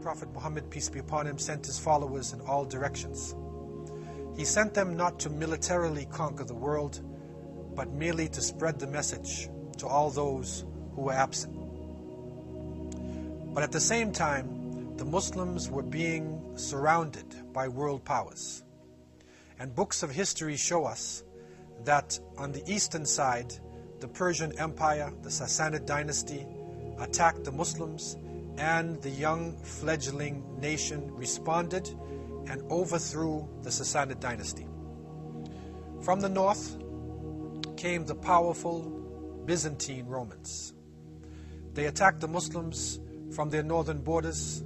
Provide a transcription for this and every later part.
Prophet Muhammad, peace be upon him, sent his followers in all directions. He sent them not to militarily conquer the world, but merely to spread the message to all those who were absent. But at the same time, the Muslims were being surrounded by world powers. And books of history show us that on the eastern side, the Persian Empire, the Sassanid dynasty, attacked the Muslims, and the young fledgling nation responded and overthrew the Sassanid dynasty. From the north came the powerful Byzantine Romans. They attacked the Muslims from their northern borders,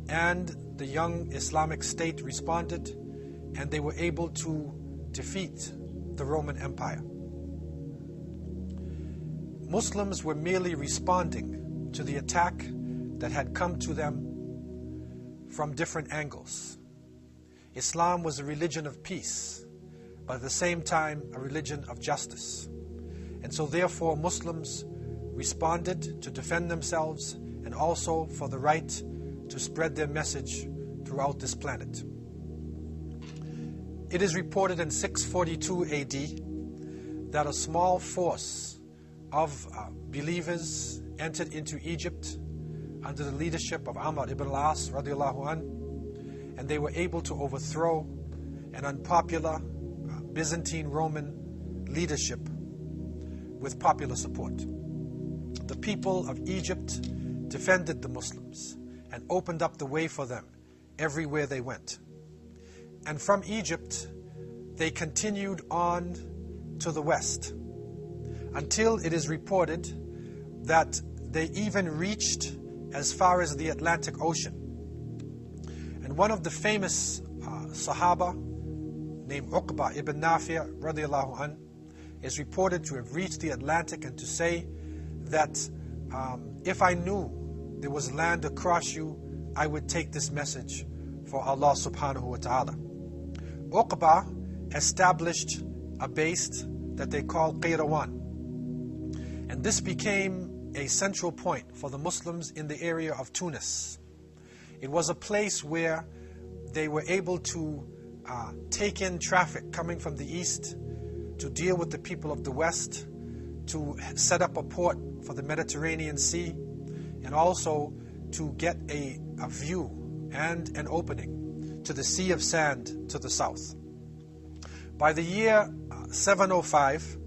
and the young Islamic state responded, and they were able to defeat the Roman Empire. Muslims were merely responding to the attack that had come to them from different angles. Islam was a religion of peace, but at the same time a religion of justice. And so therefore Muslims responded to defend themselves and also for the right to spread their message throughout this planet. It is reported in 642 AD that a small force of believers entered into Egypt under the leadership of Amr ibn al-As radiallahu an, and they were able to overthrow an unpopular Byzantine Roman leadership with popular support. The people of Egypt defended the Muslims and opened up the way for them everywhere they went. And from Egypt, they continued on to the west until it is reported that they even reached as far as the Atlantic Ocean. And one of the famous Sahaba named Uqba ibn Nafi' radiallahu an is reported to have reached the Atlantic and to say that if I knew there was land across you, I would take this message for Allah subhanahu wa ta'ala. Uqba established a base that they call Qayrawan. And this became a central point for the Muslims in the area of Tunis. It was a place where they were able to take in traffic coming from the east, to deal with the people of the west, to set up a port for the Mediterranean Sea, and also to get a view and an opening to the Sea of Sand to the south. By the year 705,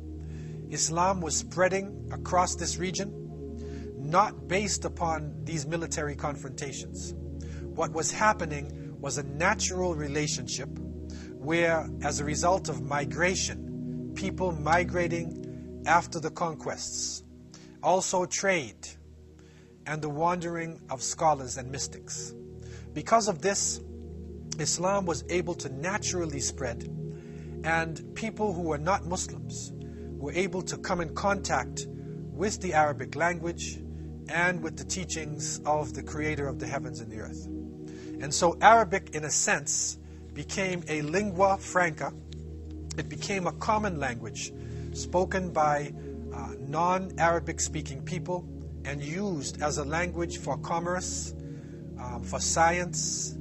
Islam was spreading across this region, not based upon these military confrontations. What was happening was a natural relationship where, as a result of migration, people migrating after the conquests, also trade, and the wandering of scholars and mystics. Because of this, Islam was able to naturally spread, and people who were not Muslims were able to come in contact with the Arabic language and with the teachings of the Creator of the heavens and the earth. And so Arabic, in a sense, became a lingua franca. It became a common language spoken by non-Arabic speaking people and used as a language for commerce, for science,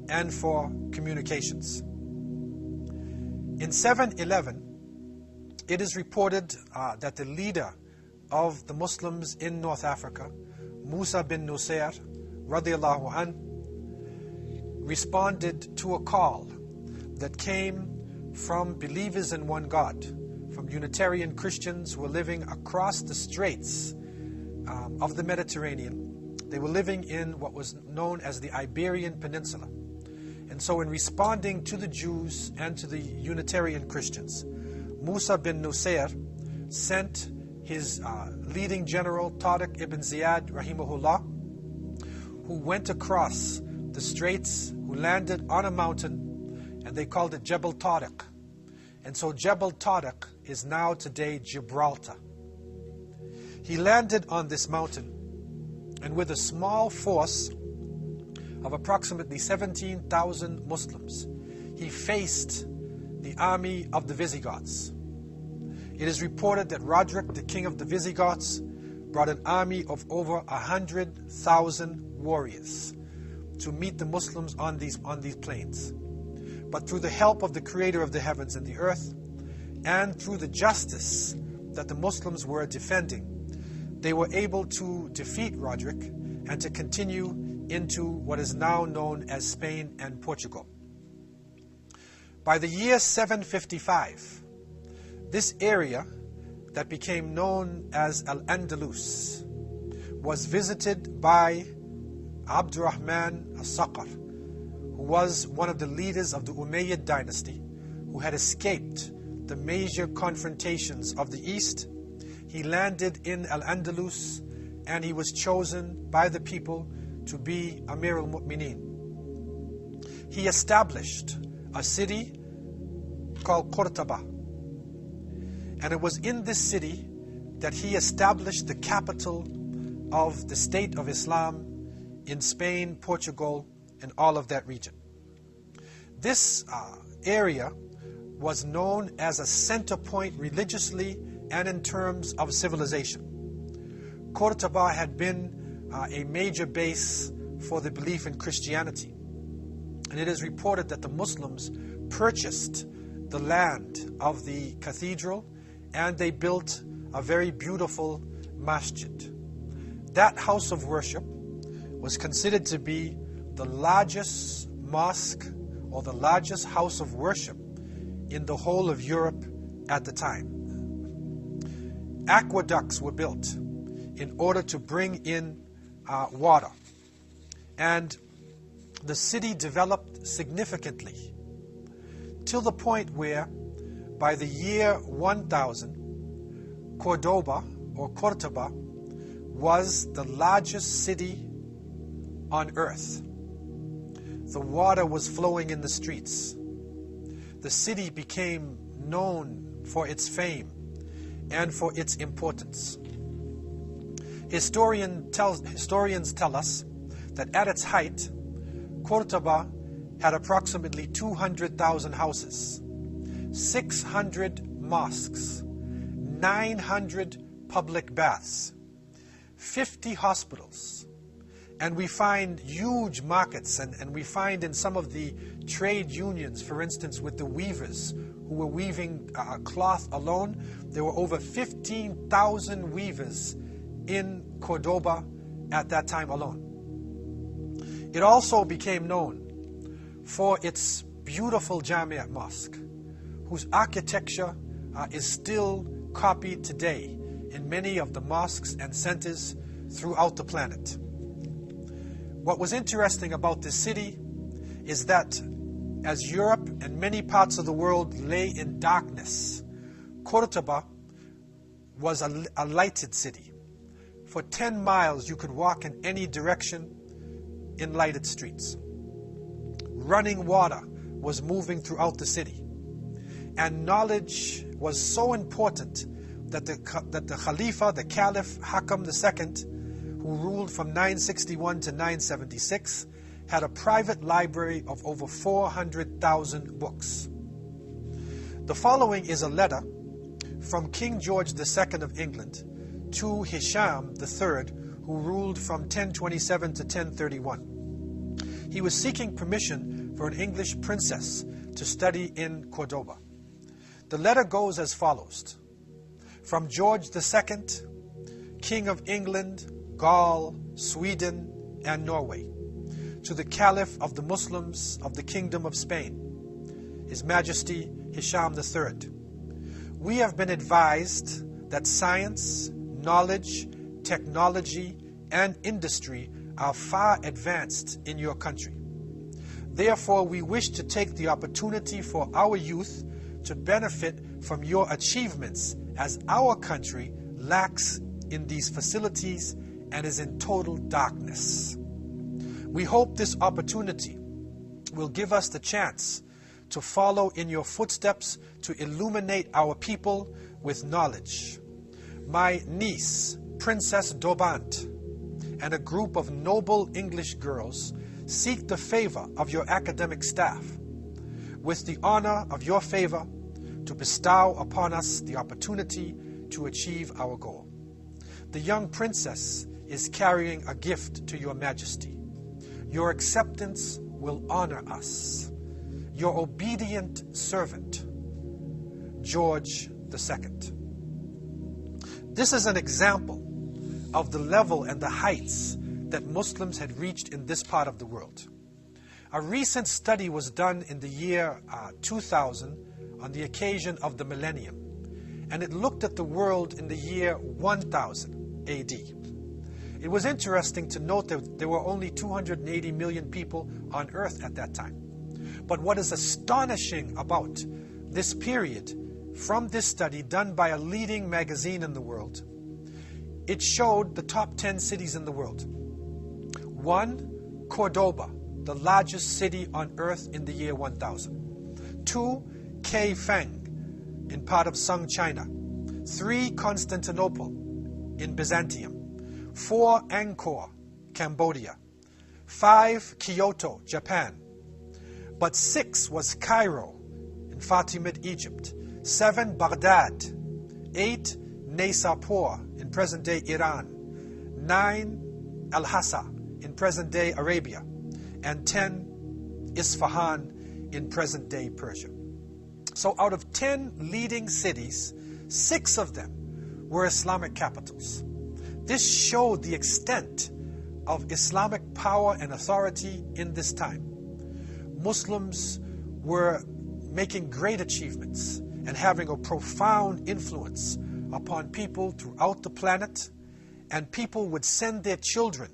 and for communications. In 711, it is reported that the leader of the Muslims in North Africa, Musa bin Nusayr radiallahu an, responded to a call that came from believers in one God, from Unitarian Christians who were living across the straits of the Mediterranean. They were living in what was known as the Iberian Peninsula. And so in responding to the Jews and to the Unitarian Christians, Musa bin Nusayr sent his leading general, Tariq ibn Ziyad rahimahullah, who went across the straits, who landed on a mountain, and they called it Jebel Tariq. And so Jebel Tariq is now today Gibraltar. He landed on this mountain, and with a small force of approximately 17,000 Muslims, he faced the army of the Visigoths. It is reported that Roderick, the king of the Visigoths, brought an army of over 100,000 warriors, to meet the Muslims on these plains. But through the help of the Creator of the heavens and the earth, and through the justice that the Muslims were defending, they were able to defeat Roderick and to continue into what is now known as Spain and Portugal. By the year 755, this area that became known as Al-Andalus was visited by Abdurrahman al-Saqr, who was one of the leaders of the Umayyad dynasty, who had escaped the major confrontations of the East. He landed in Al-Andalus and he was chosen by the people to be Amir al-Mu'mineen. He established a city called Qur'an, and it was in this city that he established the capital of the State of Islam in Spain, Portugal, and all of that region. This area was known as a center point religiously and in terms of civilization. Cordoba had been a major base for the belief in Christianity, and it is reported that the Muslims purchased the land of the cathedral and they built a very beautiful masjid. That house of worship was considered to be the largest mosque or the largest house of worship in the whole of Europe at the time. Aqueducts were built in order to bring in water, and the city developed significantly till the point where by the year 1000, Cordoba was the largest city on earth. The water was flowing in the streets. The city became known for its fame and for its importance. Historians tell us that at its height, Cordoba had approximately 200,000 houses, 600 mosques, 900 public baths, 50 hospitals, and we find huge markets, and we find in some of the trade unions, for instance, with the weavers who were weaving cloth alone, there were over 15,000 weavers in Cordoba at that time alone. It also became known for its beautiful Jamiat mosque, whose architecture is still copied today in many of the mosques and centers throughout the planet. What was interesting about this city is that as Europe and many parts of the world lay in darkness, Cordoba was a lighted city. For 10 miles you could walk in any direction in lighted streets. Running water was moving throughout the city, and knowledge was so important that the Khalifa, the Caliph Hakam II, who ruled from 961 to 976, had a private library of over 400,000 books. The following is a letter from King George II of England to Hisham III, who ruled from 1027 to 1031. He was seeking permission for an English princess to study in Cordoba. The letter goes as follows: from George II, King of England, Gaul, Sweden, and Norway, to the Caliph of the Muslims of the Kingdom of Spain, His Majesty Hisham III. We have been advised that science, knowledge, technology, and industry are far advanced in your country. Therefore, we wish to take the opportunity for our youth to benefit from your achievements, as our country lacks in these facilities and is in total darkness. We hope this opportunity will give us the chance to follow in your footsteps to illuminate our people with knowledge. My niece, Princess Dobant, and a group of noble English girls seek the favor of your academic staff, with the honor of your favor, to bestow upon us the opportunity to achieve our goal. The young princess is carrying a gift to your majesty. Your acceptance will honor us. Your obedient servant, George II. This is an example of the level and the heights that Muslims had reached in this part of the world. A recent study was done in the year 2000 on the occasion of the millennium, and it looked at the world in the year 1000 AD. It was interesting to note that there were only 280 million people on earth at that time. But what is astonishing about this period, from this study done by a leading magazine in the world, it showed the top 10 cities in the world. 1, Cordoba, the largest city on earth in the year 1000. 2, Kaifeng, in part of Sung, China. 3, Constantinople, in Byzantium. 4, Angkor, Cambodia. 5, Kyoto, Japan. But 6 was Cairo, in Fatimid, Egypt. 7, Baghdad. 8, Naysapur, in present-day Iran. 9, Al-Hassa, in present-day Arabia. And 10, Isfahan, in present-day Persia. So out of 10 leading cities, 6 of them were Islamic capitals. This showed the extent of Islamic power and authority in this time. Muslims were making great achievements and having a profound influence upon people throughout the planet, and people would send their children.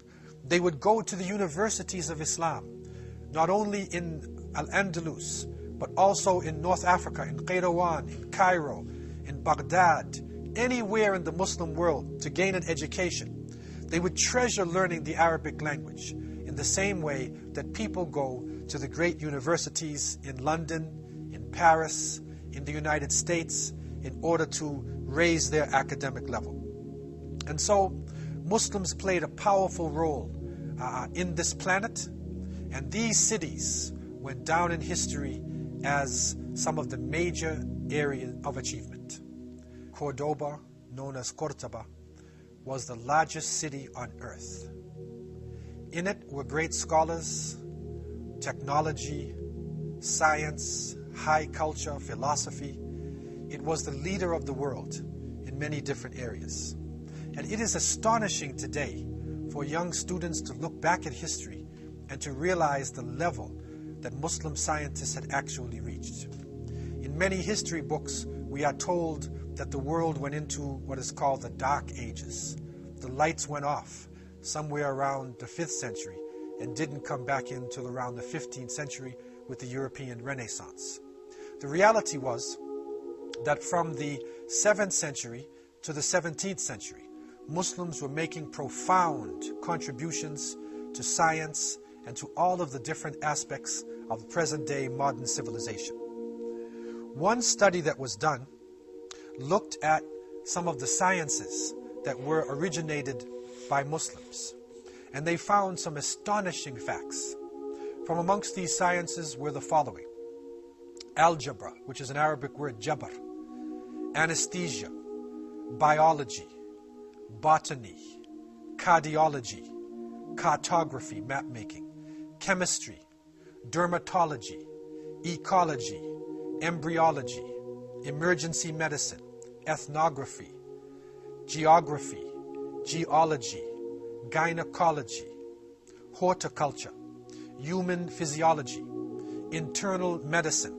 They would go to the universities of Islam, not only in Al-Andalus, but also in North Africa, in Qayrawan, in Cairo, in Baghdad, anywhere in the Muslim world to gain an education. They would treasure learning the Arabic language in the same way that people go to the great universities in London, in Paris, in the United States, in order to raise their academic level. And so Muslims played a powerful role in this planet, and these cities went down in history as some of the major areas of achievement. Cordoba, known as Cordoba, was the largest city on earth. In it were great scholars, technology, science, high culture, philosophy. It was the leader of the world in many different areas. And it is astonishing today for young students to look back at history and to realize the level that Muslim scientists had actually reached. In many history books, we are told that the world went into what is called the Dark Ages. The lights went off somewhere around the 5th century and didn't come back in until around the 15th century with the European Renaissance. The reality was that from the 7th century to the 17th century, Muslims were making profound contributions to science and to all of the different aspects of present-day modern civilization. One study that was done looked at some of the sciences that were originated by Muslims, and they found some astonishing facts. From amongst these sciences were the following: algebra, which is an Arabic word, jabr; anesthesia; biology; botany; cardiology; cartography, map making; chemistry; dermatology; ecology; embryology; emergency medicine; ethnography; geography; geology; gynecology; horticulture; human physiology; internal medicine;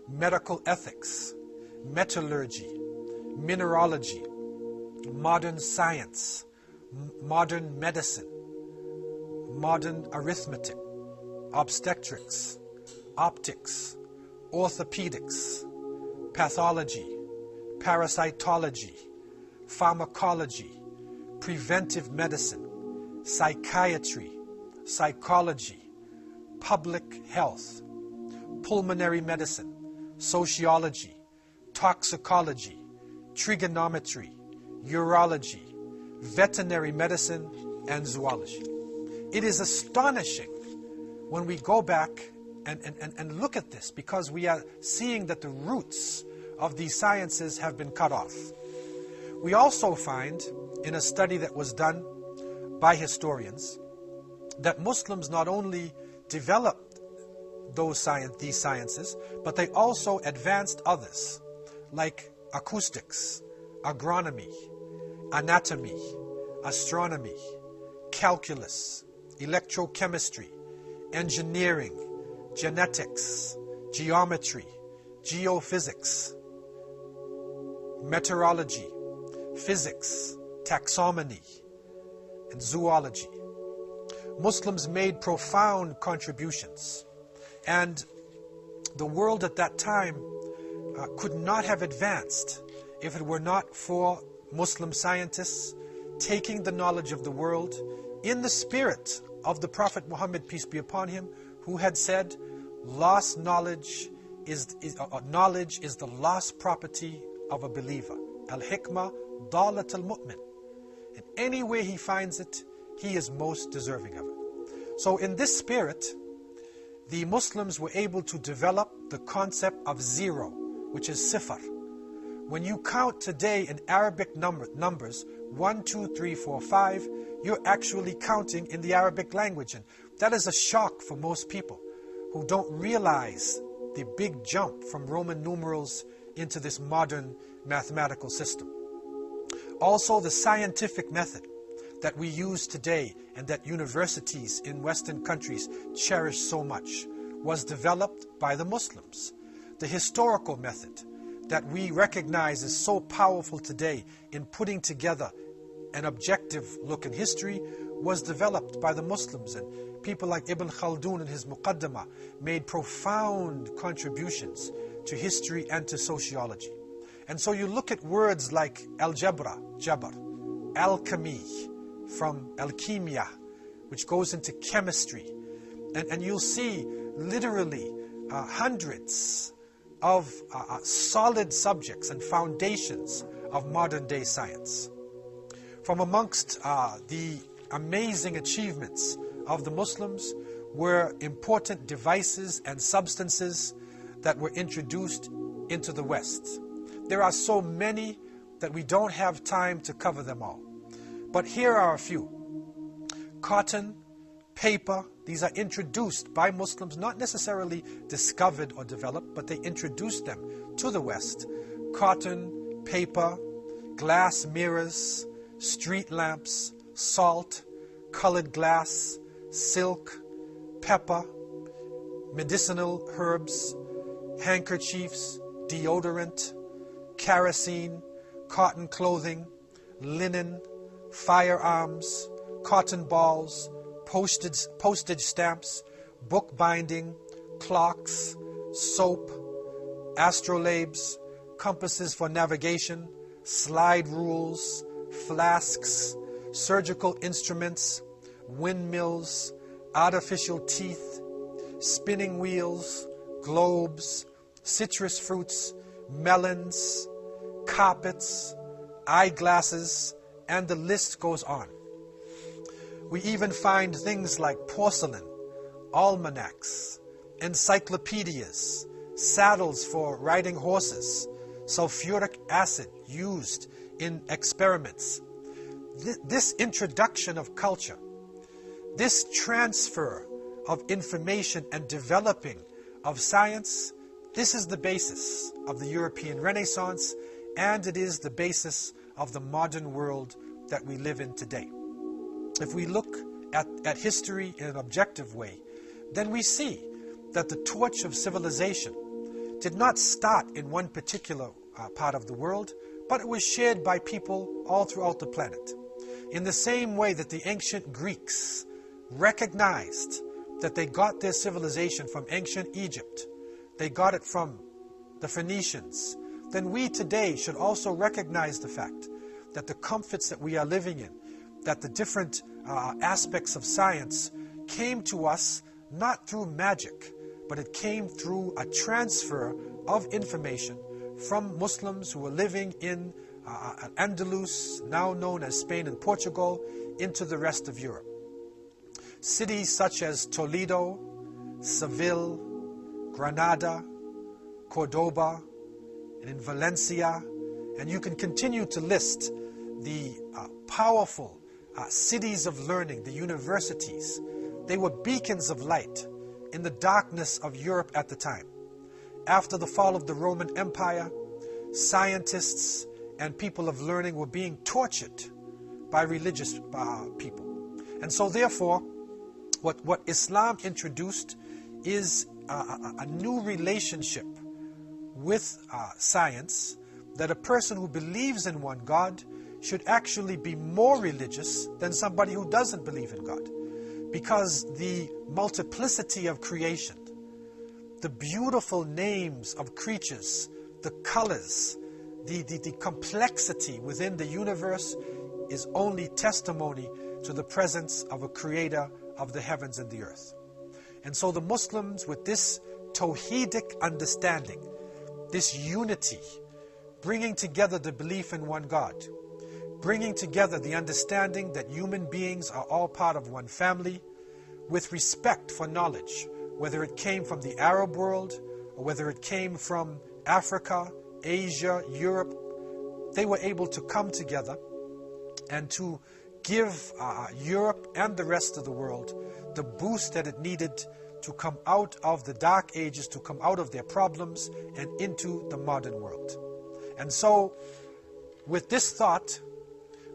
medical ethics; metallurgy; mineralogy; modern science; modern medicine; modern arithmetic; obstetrics; optics; orthopedics; pathology; parasitology; pharmacology; preventive medicine; psychiatry; psychology; public health; pulmonary medicine; sociology; toxicology; trigonometry; urology; veterinary medicine, and zoology. It is astonishing when we go back and look at this, because we are seeing that the roots of these sciences have been cut off. We also find in a study that was done by historians that Muslims not only developed these sciences, but they also advanced others, like acoustics, agronomy, anatomy, astronomy, calculus, electrochemistry, engineering, genetics, geometry, geophysics, meteorology, physics, taxonomy, and zoology. Muslims made profound contributions, and the world at that time could not have advanced if it were not for Muslim scientists taking the knowledge of the world in the spirit of the Prophet Muhammad, peace be upon him, who had said, lost knowledge is the lost property of a believer. Al-hikmah dalat al-mu'min. In any way he finds it, he is most deserving of it. So in this spirit, the Muslims were able to develop the concept of zero, which is sifar. When you count today in Arabic numbers, 1, 2, 3, 4, 5, you're actually counting in the Arabic language. And that is a shock for most people who don't realize the big jump from Roman numerals into this modern mathematical system. Also, the scientific method that we use today and that universities in Western countries cherish so much was developed by the Muslims. The historical method that we recognize is so powerful today in putting together an objective look in history was developed by the Muslims, and people like Ibn Khaldun in his Muqaddimah made profound contributions to history and to sociology. And so you look at words like algebra, jabr, alchemy, from alchemia, which goes into chemistry, and you'll see literally hundreds of solid subjects and foundations of modern day science. From amongst the amazing achievements of the Muslims were important devices and substances that were introduced into the West. There are so many that we don't have time to cover them all. But here are a few. Cotton, paper, these are introduced by Muslims, not necessarily discovered or developed, but they introduced them to the West. Cotton, paper, glass mirrors, street lamps, salt, colored glass, silk, pepper, medicinal herbs, handkerchiefs, deodorant, kerosene, cotton clothing, linen, firearms, cotton balls, postage stamps, book binding, clocks, soap, astrolabes, compasses for navigation, slide rules, flasks, surgical instruments, windmills, artificial teeth, spinning wheels, globes, citrus fruits, melons, carpets, eyeglasses, and the list goes on. We even find things like porcelain, almanacs, encyclopedias, saddles for riding horses, sulfuric acid used in experiments. This introduction of culture, this transfer of information and developing of science, this is the basis of the European Renaissance, and it is the basis of the modern world that we live in today. If we look at history in an objective way, then we see that the torch of civilization did not start in one particular part of the world, but it was shared by people all throughout the planet. In the same way that the ancient Greeks recognized that they got their civilization from ancient Egypt, they got it from the Phoenicians, then we today should also recognize the fact that the comforts that we are living in, that the different aspects of science came to us not through magic, but it came through a transfer of information from Muslims who were living in Andalus, now known as Spain and Portugal, into the rest of Europe. Cities such as Toledo, Seville, Granada, Cordoba, and in Valencia, and you can continue to list the powerful cities of learning, the universities They were beacons of light in the darkness of Europe at the time. After the fall of the Roman Empire, scientists and people of learning were being tortured by religious people. And so therefore, what Islam introduced is a new relationship with science, that a person who believes in one God should actually be more religious than somebody who doesn't believe in God. Because the multiplicity of creation, the beautiful names of creatures, the colors, the complexity within the universe is only testimony to the presence of a creator of the heavens and the earth. And so the Muslims, with this Tawheedic understanding, this unity, bringing together the belief in one God, bringing together the understanding that human beings are all part of one family, with respect for knowledge, whether it came from the Arab world or whether it came from Africa, Asia, Europe, they were able to come together and to give Europe and the rest of the world the boost that it needed to come out of the dark ages, to come out of their problems and into the modern world. And so, with this thought,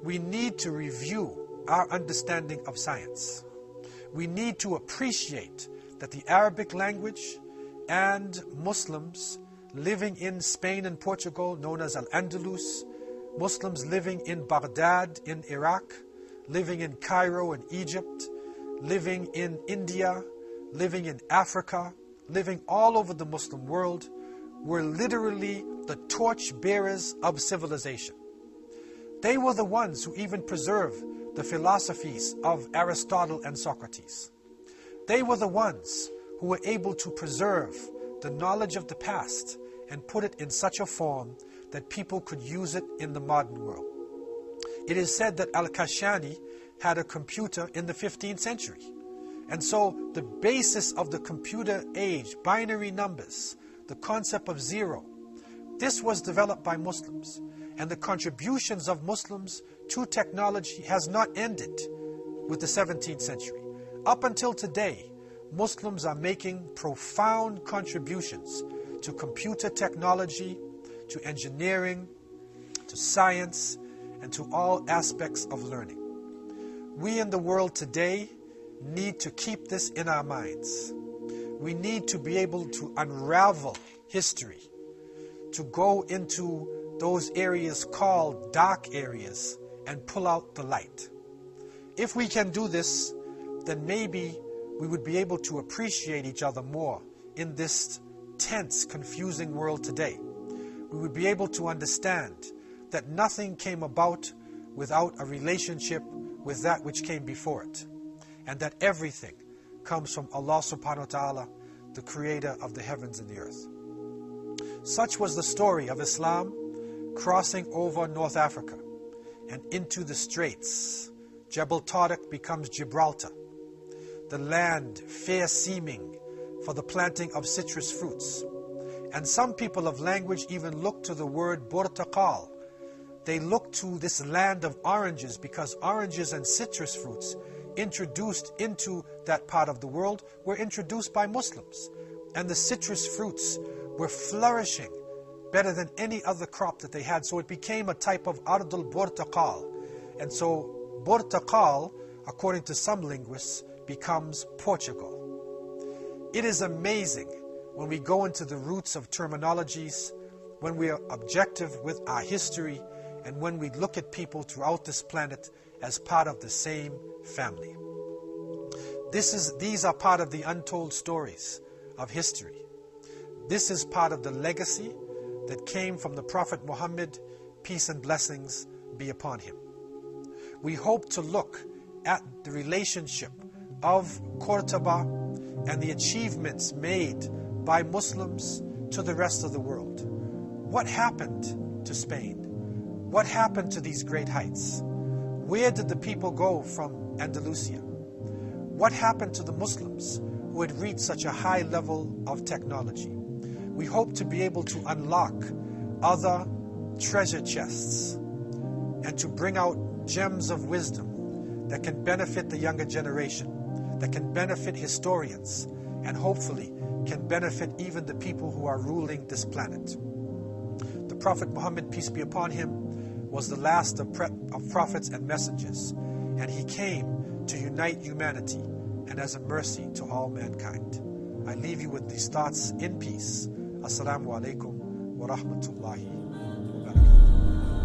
we need to review our understanding of science. We need to appreciate that the Arabic language and Muslims living in Spain and Portugal, known as Andalus, Muslims living in Baghdad in Iraq, living in Cairo in Egypt, living in India, living in Africa, living all over the Muslim world, were literally the torch bearers of civilization. They were the ones who even preserved the philosophies of Aristotle and Socrates. They were the ones who were able to preserve the knowledge of the past and put it in such a form that people could use it in the modern world. It is said that Al-Kashani had a computer in the 15th century. And so the basis of the computer age, binary numbers, the concept of zero, this was developed by Muslims. And the contributions of Muslims to technology has not ended with the 17th century. Up until today, Muslims are making profound contributions to computer technology, to engineering, to science, and to all aspects of learning. We in the world today need to keep this in our minds. We need to be able to unravel history, to go into those areas called dark areas and pull out the light. If we can do this, then maybe we would be able to appreciate each other more in this tense, confusing world today. We would be able to understand that nothing came about without a relationship with that which came before it, and that everything comes from Allah subhanahu wa ta'ala, the creator of the heavens and the earth. Such was the story of Islam crossing over North Africa and into the straits. Jebel Tariq becomes Gibraltar, the land fair seeming for the planting of citrus fruits. And some people of language even look to the word Burtaqal. They look to this land of oranges because oranges and citrus fruits introduced into that part of the world were introduced by Muslims. And the citrus fruits were flourishing better than any other crop that they had. So it became a type of Ardul Burtaqal. And so Burtaqal, according to some linguists, becomes Portugal. It is amazing when we go into the roots of terminologies, when we are objective with our history, and when we look at people throughout this planet as part of the same family. These are part of the untold stories of history. This is part of the legacy that came from the Prophet Muhammad, peace and blessings be upon him. We hope to look at the relationship of Cordoba and the achievements made by Muslims to the rest of the world. What happened to Spain? What happened to these great heights? Where did the people go from Andalusia? What happened to the Muslims who had reached such a high level of technology? We hope to be able to unlock other treasure chests and to bring out gems of wisdom that can benefit the younger generation, that can benefit historians and hopefully can benefit even the people who are ruling this planet. The Prophet Muhammad, peace be upon him, was the last of prophets and messengers, and he came to unite humanity and as a mercy to all mankind. I leave you with these thoughts in peace. Assalamu alaikum wa rahmatullahi wa barakatuh.